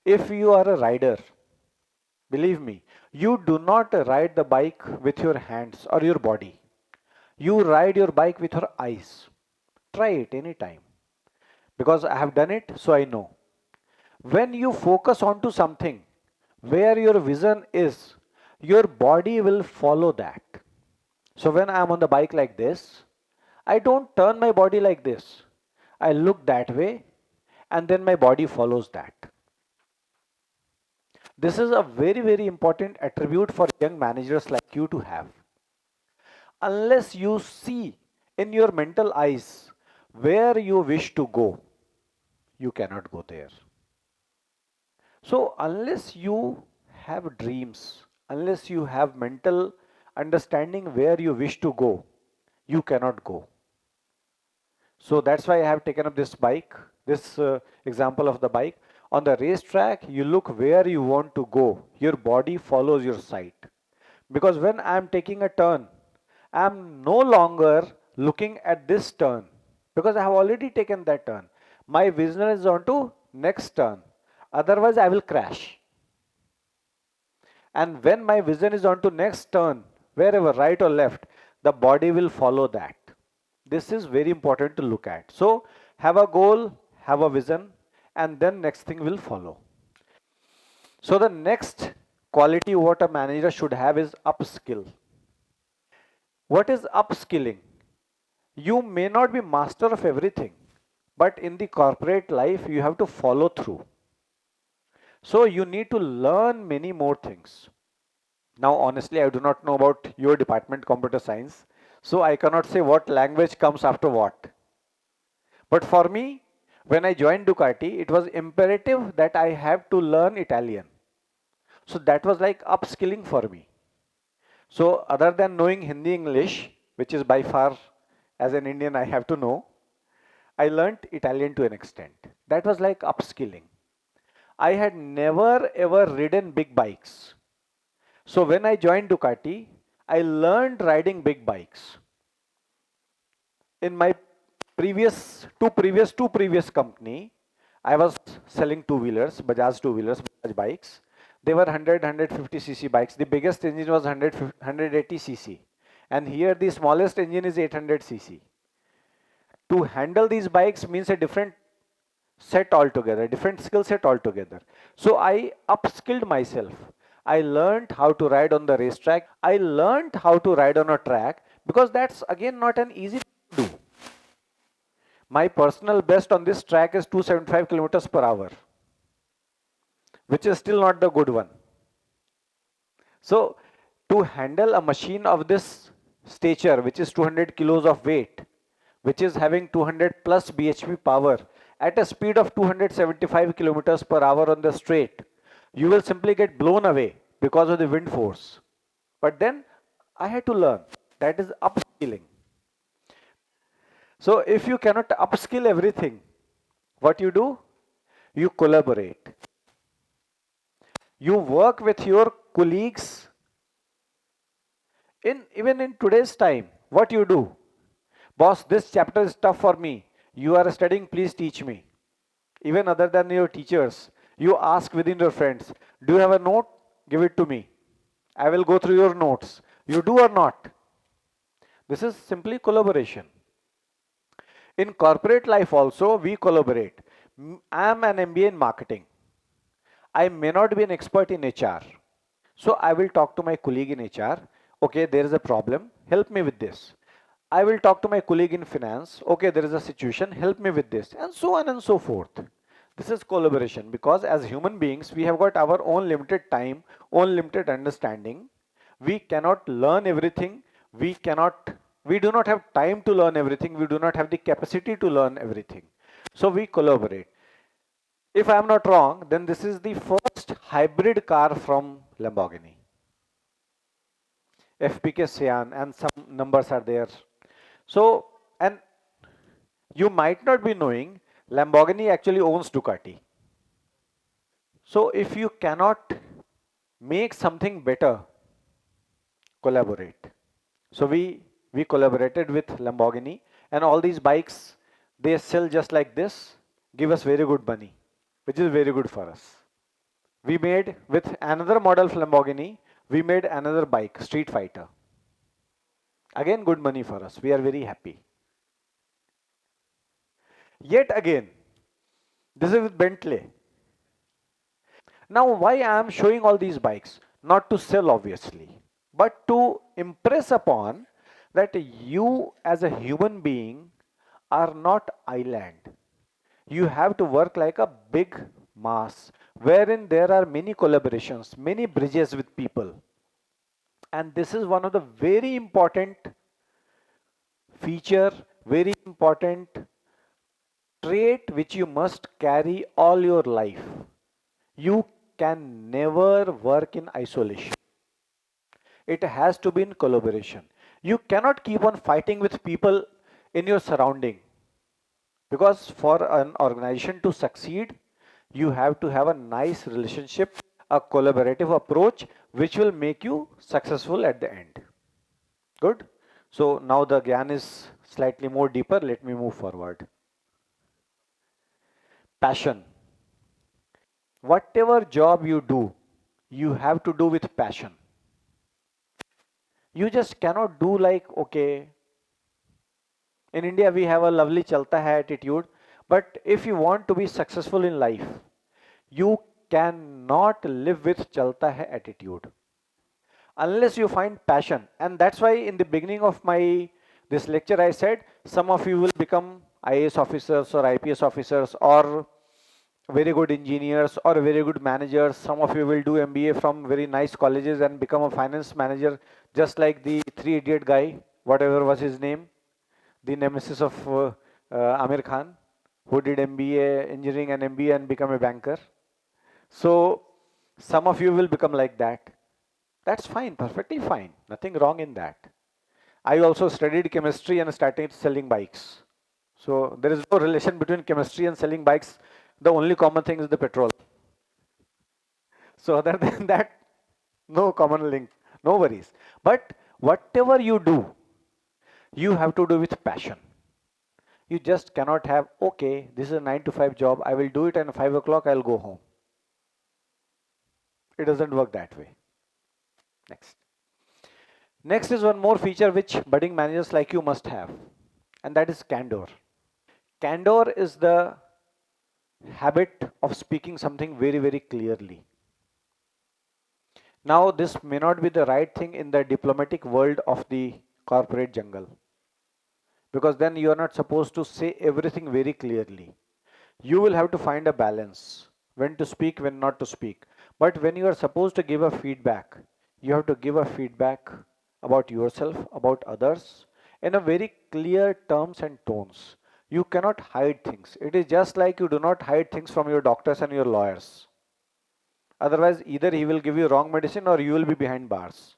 If you are a rider, believe me, you do not ride the bike with your hands or your body. You ride your bike with your eyes. Try it anytime. Because I have done it, so I know. When you focus onto something where your vision is, your body will follow that. So when I'm on the bike like this, I don't turn my body like this. I look that way and then my body follows that. This is a very, very important attribute for young managers like you to have. Unless you see in your mental eyes where you wish to go, you cannot go there. So, unless you have dreams, unless you have mental understanding where you wish to go, you cannot go. So, that's why I have taken up this bike, this example of the bike. On the racetrack, you look where you want to go, your body follows your sight. Because when I am taking a turn, I am no longer looking at this turn because I have already taken that turn. My vision is on to next turn. Otherwise, I will crash. And when my vision is on to next turn, wherever right or left, the body will follow that. This is very important to look at. So have a goal, have a vision, and then next thing will follow. So the next quality what a manager should have is upskill. What is upskilling? You may not be master of everything, but in the corporate life, you have to follow through. So you need to learn many more things. Now, honestly, I do not know about your department, computer science, so I cannot say what language comes after what. But for me, when I joined Ducati, it was imperative that I have to learn Italian. So that was like upskilling for me. So other than knowing Hindi English, which is by far as an Indian I have to know, I learnt Italian to an extent. That was like upskilling. I had never ever ridden big bikes. So when I joined Ducati, I learned riding big bikes. In my previous company, I was selling two wheelers, Bajaj two wheelers, Bajaj bikes. They were 150 cc bikes. The biggest engine was 180 cc, and here the smallest engine is 800 cc. To handle these bikes means a different set altogether, different skill set altogether. So I upskilled myself. I learned how to ride on the racetrack. I learned how to ride on a track because that's again not an easy thing to do. My personal best on this track is 275 kilometers per hour, which is still not the good one. So to handle a machine of this stature, which is 200 kilos of weight, which is having 200 plus bhp power at a speed of 275 kilometers per hour on the straight, you will simply get blown away because of the wind force. But then I had to learn. That is upskilling. So if you cannot upskill everything, what you do? You collaborate. You work with your colleagues. Even in today's time, what you do? Boss, this chapter is tough for me. You are studying, please teach me. Even other than your teachers, you ask within your friends, do you have a note? Give it to me. I will go through your notes. You do or not? This is simply collaboration. In corporate life also, we collaborate. I am an MBA in marketing. I may not be an expert in HR. So I will talk to my colleague in HR. Okay, there is a problem. Help me with this. I will talk to my colleague in finance. Okay, there is a situation. Help me with this. And so on and so forth. This is collaboration because as human beings, we have got our own limited time, own limited understanding. We cannot learn everything. We do not have time to learn everything. We do not have the capacity to learn everything. So we collaborate. If I am not wrong, then this is the first hybrid car from Lamborghini. FPK Cyan, and some numbers are there. So, and you might not be knowing, Lamborghini actually owns Ducati. So if you cannot make something better, collaborate. So we collaborated with Lamborghini, and all these bikes, they sell just like this, give us very good money, which is very good for us. We made with another model of Lamborghini, we made another bike, Street Fighter. Again, good money for us. We are very happy. Yet again, this is with Bentley. Now, why I am showing all these bikes? Not to sell, obviously, but to impress upon that you as a human being are not island. You have to work like a big mass wherein there are many collaborations, many bridges with people. And this is one of the very important feature, very important trait which you must carry all your life. You can never work in isolation. It has to be in collaboration. You cannot keep on fighting with people in your surrounding because for an organization to succeed, you have to have a nice relationship, a collaborative approach which will make you successful at the end. Good. So now the gyan is slightly more deeper. Let me move forward. Passion. Whatever job you do, you have to do with passion. You just cannot do like, okay, in India we have a lovely chalta hai attitude, but if you want to be successful in life, you cannot live with chalta hai attitude unless you find passion. And that's why in the beginning of my this lecture I said some of you will become IAS officers or IPS officers or very good engineers or very good managers. Some of you will do MBA from very nice colleges and become a finance manager, just like the three idiot guy, whatever was his name, the nemesis of Amir Khan, who did MBA engineering and MBA and become a banker. So some of you will become like that. That's fine, perfectly fine. Nothing wrong in that. I also studied chemistry and started selling bikes. So there is no relation between chemistry and selling bikes. The only common thing is the petrol. So other than that, no common link, no worries. But whatever you do, you have to do with passion. You just cannot have, okay, this is a 9 to 5 job, I will do it and 5 o'clock I'll go home. It doesn't work that way. Next. Next is one more feature which budding managers like you must have, and that is candor. Candor is the habit of speaking something very, very clearly. Now, this may not be the right thing in the diplomatic world of the corporate jungle because then you are not supposed to say everything very clearly. You will have to find a balance when to speak, when not to speak. But when you are supposed to give a feedback, you have to give a feedback about yourself, about others in a very clear terms and tones. You cannot hide things. It is just like you do not hide things from your doctors and your lawyers. Otherwise, either he will give you wrong medicine or you will be behind bars.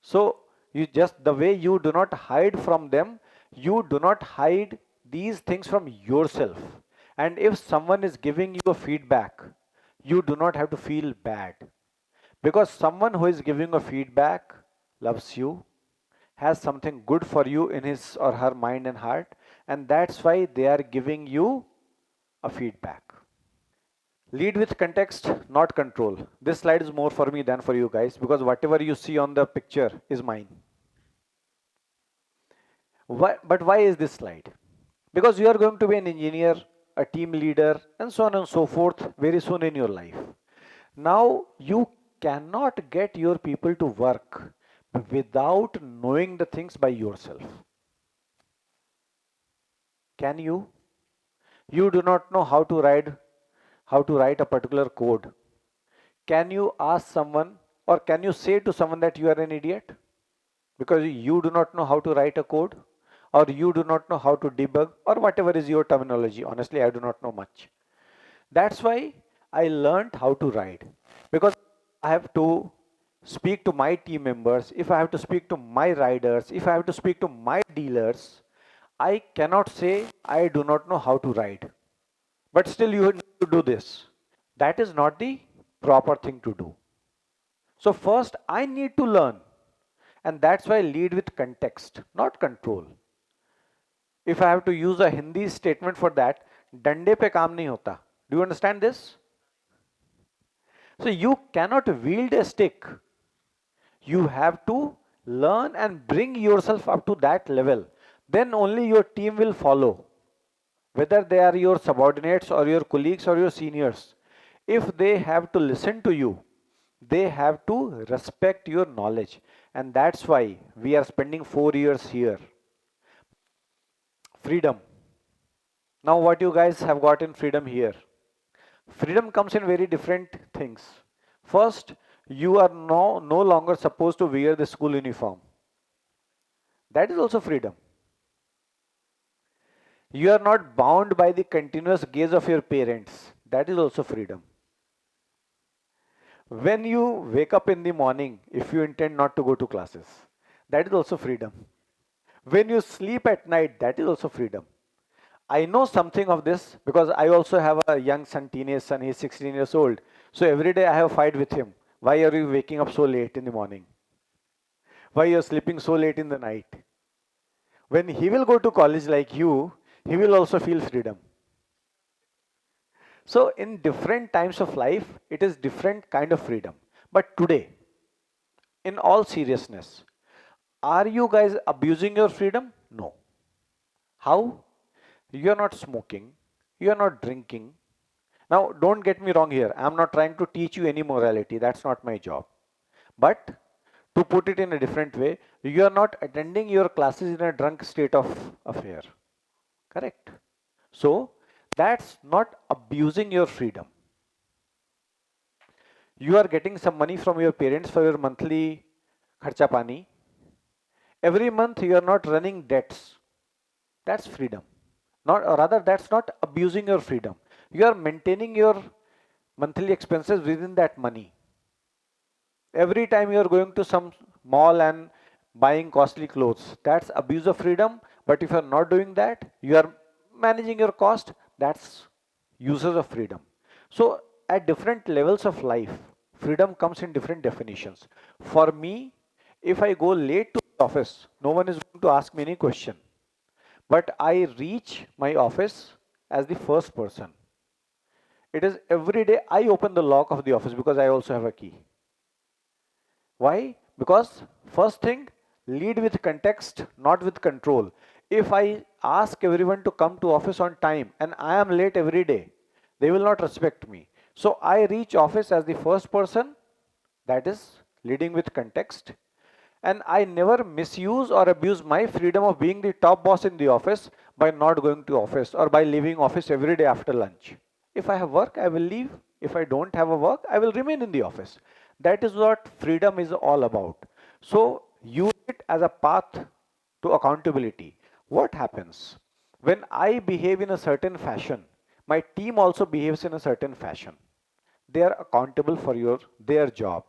So, you just the way you do not hide from them, you do not hide these things from yourself. And if someone is giving you a feedback, you do not have to feel bad because someone who is giving a feedback loves you, has something good for you in his or her mind and heart, and that's why they are giving you a feedback. Lead with context, not control. This slide is more for me than for you guys because whatever you see on the picture is mine. But why is this slide? Because you are going to be an engineer, a team leader, and so on and so forth very soon in your life. Now, you cannot get your people to work without knowing the things by yourself. Can you? You do not know how to write a particular code. Can you ask someone or can you say to someone that you are an idiot? Because you do not know how to write a code or you do not know how to debug or whatever is your terminology. Honestly, I do not know much. That's why I learned how to write because I have to speak to my team members, if I have to speak to my riders, if I have to speak to my dealers, I cannot say I do not know how to ride. But still, you need to do this. That is not the proper thing to do. So, first, I need to learn. And that's why I lead with context, not control. If I have to use a Hindi statement for that, डंडे पे काम नहीं होता. Do you understand this? So you cannot wield a stick. You have to learn and bring yourself up to that level. Then only your team will follow, whether they are your subordinates or your colleagues or your seniors. If they have to listen to you, they have to respect your knowledge. And that's why we are spending 4 years here. Freedom. Now, what you guys have got in freedom here? Freedom comes in very different things. First, you are no longer supposed to wear the school uniform. That is also freedom. You are not bound by the continuous gaze of your parents. That is also freedom. When you wake up in the morning, if you intend not to go to classes, that is also freedom. When you sleep at night, that is also freedom. I know something of this because I also have a young son, teenage son, he's 16 years old. So every day I have a fight with him. Why are you waking up so late in the morning? Why are you sleeping so late in the night? When he will go to college like you, he will also feel freedom. So in different times of life, it is different kind of freedom. But today, in all seriousness, are you guys abusing your freedom? No. How? You are not smoking. You are not drinking. Now, don't get me wrong here. I'm not trying to teach you any morality. That's not my job. But to put it in a different way, you are not attending your classes in a drunk state of affair. Correct? So, that's not abusing your freedom. You are getting some money from your parents for your monthly kharcha pani. Every month you are not running debts. That's freedom. Not, or rather, that's not abusing your freedom. You are maintaining your monthly expenses within that money. Every time you are going to some mall and buying costly clothes, that's abuse of freedom. But if you are not doing that, you are managing your cost, that's uses of freedom. So at different levels of life, freedom comes in different definitions. For me, if I go late to the office, no one is going to ask me any question. But I reach my office as the first person. It is every day I open the lock of the office because I also have a key. Why? Because first thing, lead with context, not with control. If I ask everyone to come to office on time and I am late every day, they will not respect me. So I reach office as the first person, that is leading with context. And I never misuse or abuse my freedom of being the top boss in the office by not going to office or by leaving office every day after lunch. If I have work, I will leave. If I don't have a work, I will remain in the office. That is what freedom is all about. So use it as a path to accountability. What happens? When I behave in a certain fashion, my team also behaves in a certain fashion. They are accountable for their job.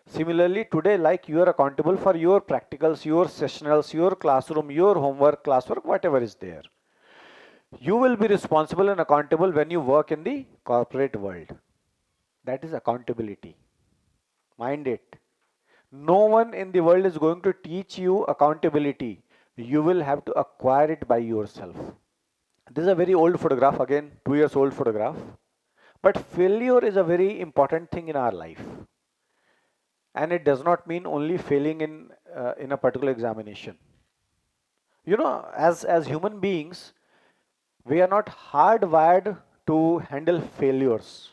Similarly, today, like you are accountable for your practicals, your sessionals, your classroom, your homework, classwork, whatever is there. You will be responsible and accountable when you work in the corporate world. That is accountability. Mind it. No one in the world is going to teach you accountability. You will have to acquire it by yourself. This is a very old photograph, again, 2 years old photograph. But failure is a very important thing in our life. And it does not mean only failing in a particular examination. You know, as human beings, we are not hardwired to handle failures.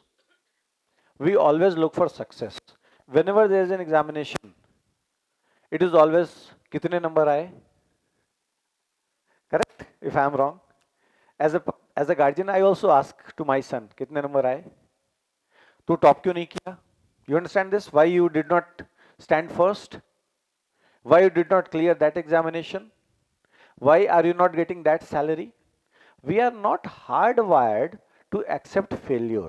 We always look for success. Whenever there is an examination, it is always कितने number आए? Correct? If I am wrong. As a guardian, I also ask to my son, कितने number आए? तू top क्यों नहीं किया? You understand this? Why you did not stand first? Why you did not clear that examination? Why are you not getting that salary? We are not hardwired to accept failure.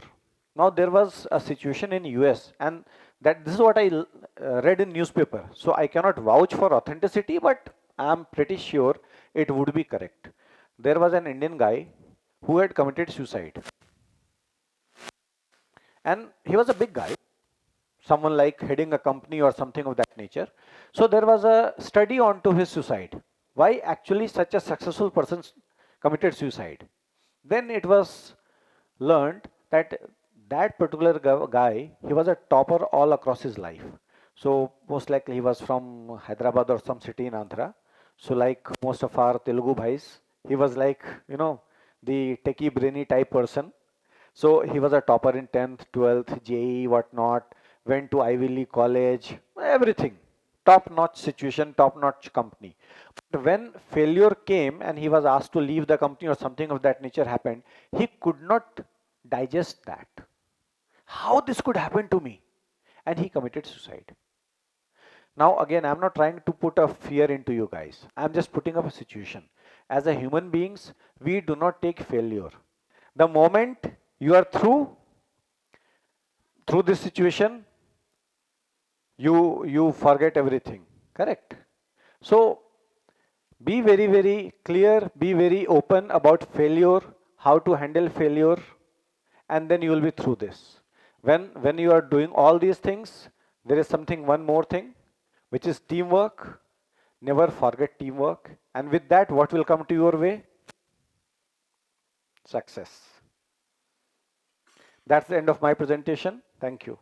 Now there was a situation in US, and that this is what I read in newspaper. So I cannot vouch for authenticity, but I am pretty sure it would be correct. There was an Indian guy who had committed suicide, and he was a big guy, someone like heading a company or something of that nature. So there was a study onto his suicide. Why actually such a successful person committed suicide? Then it was learned that That particular guy, he was a topper all across his life. So most likely he was from Hyderabad or some city in Andhra. So like most of our Telugu bhais, he was like, the techie brainy type person. So he was a topper in 10th, 12th, JE, whatnot, went to Ivy League college, everything. Top notch situation, top notch company. But when failure came and he was asked to leave the company or something of that nature happened, he could not digest that. How this could happen to me? And he committed suicide. Now, again, I'm not trying to put a fear into you guys. I'm just putting up a situation. As a human beings, we do not take failure. The moment you are through this situation, you forget everything. Correct? So be very, very clear, be very open about failure, how to handle failure, and then you will be through this. When you are doing all these things, there is something one more thing, which is teamwork. Never forget teamwork. And with that, what will come to your way? Success. That's the end of my presentation. Thank you.